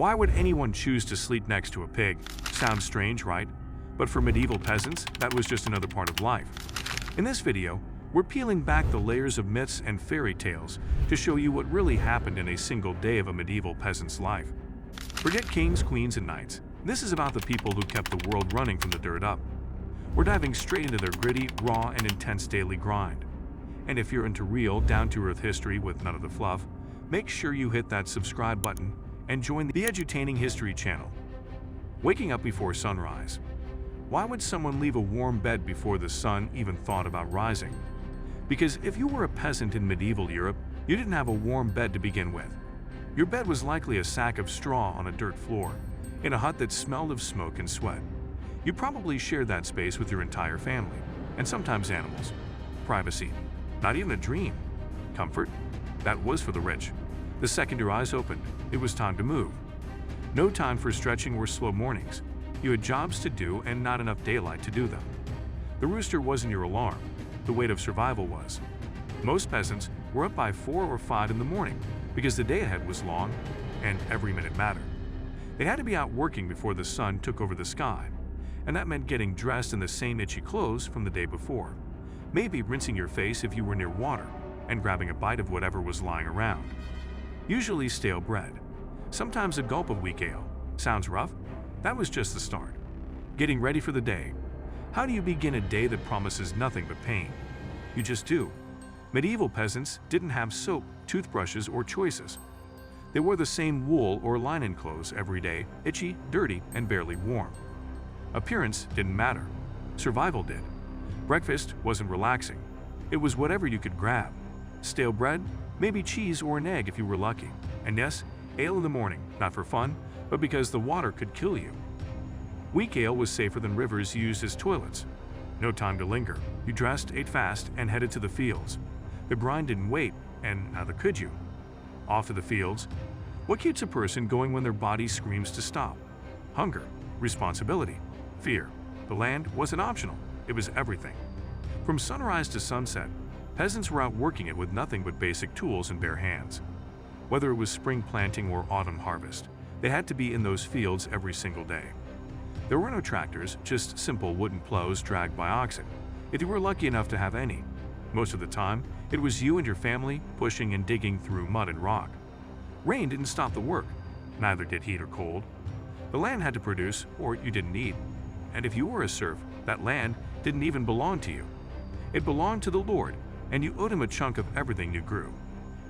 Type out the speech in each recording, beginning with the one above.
Why would anyone choose to sleep next to a pig? Sounds strange, right? But for medieval peasants, that was just another part of life. In this video, we're peeling back the layers of myths and fairy tales to show you what really happened in a single day of a medieval peasant's life. Forget kings, queens, and knights. This is about the people who kept the world running from the dirt up. We're diving straight into their gritty, raw, and intense daily grind. And if you're into real, down-to-earth history with none of the fluff, make sure you hit that subscribe button and join the edutaining history channel. Waking up before sunrise. Why would someone leave a warm bed before the sun even thought about rising? Because if you were a peasant in medieval Europe, you didn't have a warm bed to begin with. Your bed was likely a sack of straw on a dirt floor, in a hut that smelled of smoke and sweat. You probably shared that space with your entire family, and sometimes animals. Privacy. Not even a dream. Comfort. That was for the rich. The second your eyes opened, it was time to move. No time for stretching or slow mornings. You had jobs to do and not enough daylight to do them. The rooster wasn't your alarm. The weight of survival was. Most peasants were up by 4 or 5 in the morning because the day ahead was long and every minute mattered. They had to be out working before the sun took over the sky, and that meant getting dressed in the same itchy clothes from the day before, maybe rinsing your face if you were near water, and grabbing a bite of whatever was lying around. Usually stale bread, sometimes a gulp of weak ale. Sounds rough? That was just the start. Getting ready for the day. How do you begin a day that promises nothing but pain? You just do. Medieval peasants didn't have soap, toothbrushes, or choices. They wore the same wool or linen clothes every day, itchy, dirty, and barely warm. Appearance didn't matter. Survival did. Breakfast wasn't relaxing. It was whatever you could grab. Stale bread, maybe cheese or an egg if you were lucky. And yes, ale in the morning, not for fun, but because the water could kill you. Weak ale was safer than rivers used as toilets. No time to linger. You dressed, ate fast, and headed to the fields. The grind didn't wait, and neither could you. Off to the fields. What keeps a person going when their body screams to stop? Hunger, responsibility, fear. The land wasn't optional. It was everything. From sunrise to sunset, peasants were out working it with nothing but basic tools and bare hands. Whether it was spring planting or autumn harvest, they had to be in those fields every single day. There were no tractors, just simple wooden plows dragged by oxen, if you were lucky enough to have any. Most of the time, it was you and your family pushing and digging through mud and rock. Rain didn't stop the work, neither did heat or cold. The land had to produce, or you didn't eat. And if you were a serf, that land didn't even belong to you. It belonged to the Lord, and you owed him a chunk of everything you grew.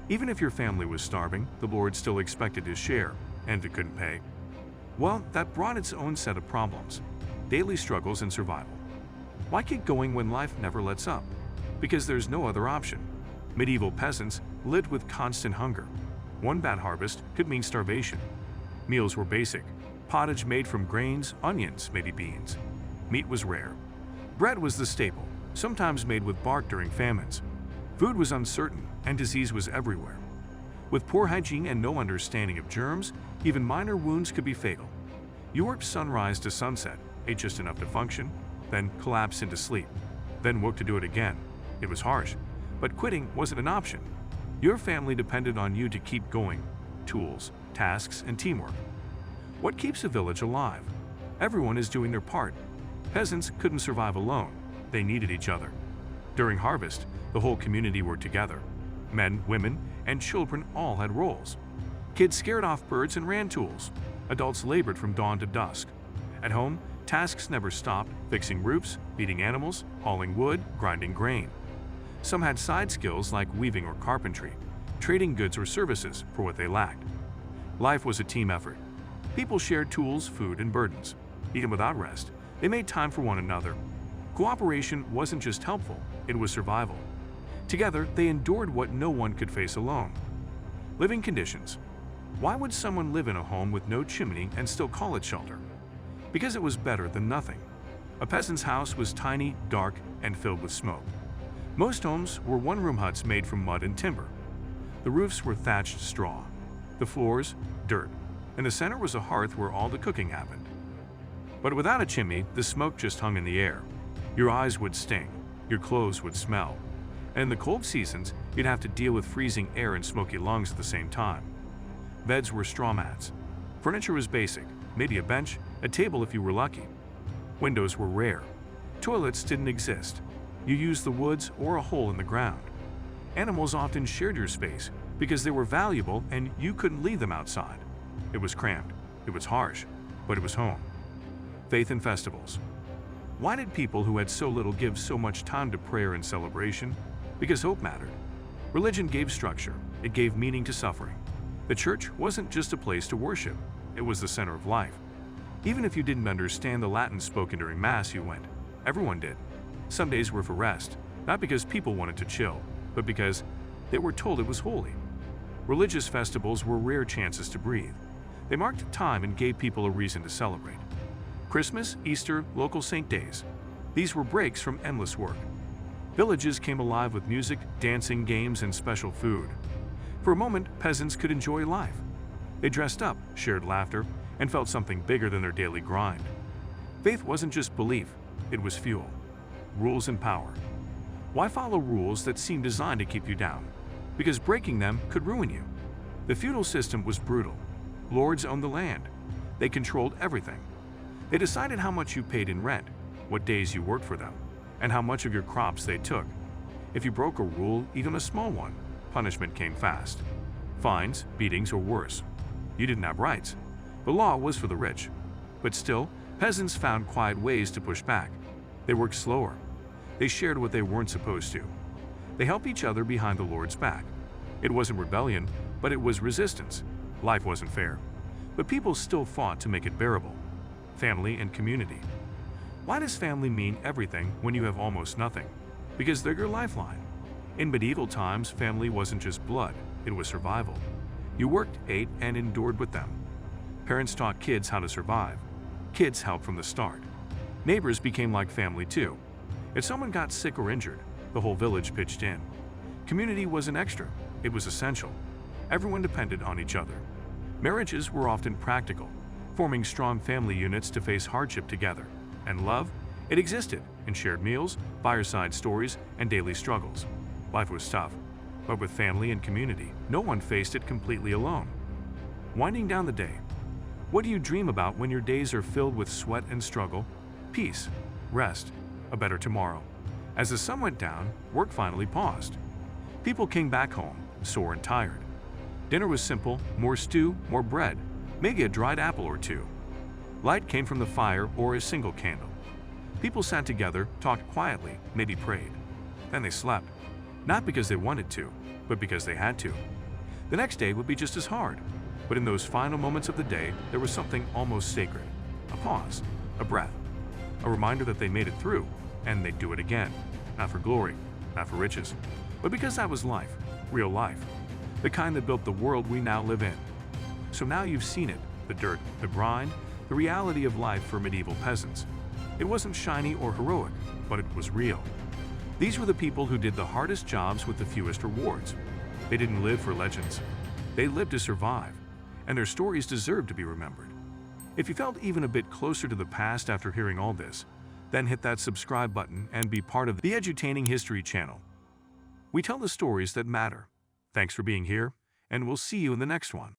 Even if your family was starving, the Lord still expected his share, and if it couldn't pay, well, that brought its own set of problems, daily struggles and survival. Why keep going when life never lets up? Because there's no other option. Medieval peasants lived with constant hunger. One bad harvest could mean starvation. Meals were basic. Pottage made from grains, onions, maybe beans. Meat was rare. Bread was the staple, sometimes made with bark during famines. Food was uncertain, and disease was everywhere. With poor hygiene and no understanding of germs, even minor wounds could be fatal. You worked sunrise to sunset, ate just enough to function, then collapsed into sleep, then woke to do it again. It was harsh, but quitting wasn't an option. Your family depended on you to keep going. Tools, tasks, and teamwork. What keeps a village alive? Everyone is doing their part. Peasants couldn't survive alone. They needed each other. During harvest, the whole community worked together. Men, women, and children all had roles. Kids scared off birds and ran tools. Adults labored from dawn to dusk. At home, tasks never stopped, fixing roofs, feeding animals, hauling wood, grinding grain. Some had side skills like weaving or carpentry, trading goods or services for what they lacked. Life was a team effort. People shared tools, food, and burdens. Even without rest, they made time for one another. Cooperation wasn't just helpful, it was survival. Together, they endured what no one could face alone. Living conditions. Why would someone live in a home with no chimney and still call it shelter? Because it was better than nothing. A peasant's house was tiny, dark, and filled with smoke. Most homes were one-room huts made from mud and timber. The roofs were thatched straw, the floors dirt, and the center was a hearth where all the cooking happened. But without a chimney, the smoke just hung in the air. Your eyes would sting, your clothes would smell, and in the cold seasons, you'd have to deal with freezing air and smoky lungs at the same time. Beds were straw mats. Furniture was basic, maybe a bench, a table if you were lucky. Windows were rare. Toilets didn't exist. You used the woods or a hole in the ground. Animals often shared your space because they were valuable and you couldn't leave them outside. It was cramped, it was harsh, but it was home. Faith and festivals. Why did people who had so little give so much time to prayer and celebration? Because hope mattered. Religion gave structure, it gave meaning to suffering. The church wasn't just a place to worship, it was the center of life. Even if you didn't understand the Latin spoken during Mass, you went. Everyone did. Sundays were for rest, not because people wanted to chill, but because they were told it was holy. Religious festivals were rare chances to breathe. They marked time and gave people a reason to celebrate. Christmas, Easter, local saint days. These were breaks from endless work. Villages came alive with music, dancing, games, and special food. For a moment, peasants could enjoy life. They dressed up, shared laughter, and felt something bigger than their daily grind. Faith wasn't just belief, it was fuel. Rules and power. Why follow rules that seem designed to keep you down? Because breaking them could ruin you. The feudal system was brutal. Lords owned the land. They controlled everything. They decided how much you paid in rent, what days you worked for them, and how much of your crops they took. If you broke a rule, even a small one, punishment came fast. Fines, beatings, or worse. You didn't have rights. The law was for the rich. But still, peasants found quiet ways to push back. They worked slower. They shared what they weren't supposed to. They helped each other behind the Lord's back. It wasn't rebellion, but it was resistance. Life wasn't fair. But people still fought to make it bearable. Family and community. Why does family mean everything when you have almost nothing? Because they're your lifeline. In medieval times, family wasn't just blood, it was survival. You worked, ate, and endured with them. Parents taught kids how to survive. Kids helped from the start. Neighbors became like family too. If someone got sick or injured, the whole village pitched in. Community wasn't extra, it was essential. Everyone depended on each other. Marriages were often practical, forming strong family units to face hardship together. And love? It existed in shared meals, fireside stories, and daily struggles. Life was tough, but with family and community, no one faced it completely alone. Winding down the day. What do you dream about when your days are filled with sweat and struggle? Peace, rest, a better tomorrow. As the sun went down, work finally paused. People came back home, sore and tired. Dinner was simple, more stew, more bread, maybe a dried apple or two. Light came from the fire or a single candle. People sat together, talked quietly, maybe prayed. Then they slept, not because they wanted to, but because they had to. The next day would be just as hard, but in those final moments of the day, there was something almost sacred. A pause, a breath, a reminder that they made it through, and they'd do it again. Not for glory, not for riches, but because that was life, real life, the kind that built the world we now live in. So now you've seen it, the dirt, the grind, the reality of life for medieval peasants. It wasn't shiny or heroic, but it was real. These were the people who did the hardest jobs with the fewest rewards. They didn't live for legends. They lived to survive, and their stories deserve to be remembered. If you felt even a bit closer to the past after hearing all this, then hit that subscribe button and be part of the Edutaining History channel. We tell the stories that matter. Thanks for being here, and we'll see you in the next one.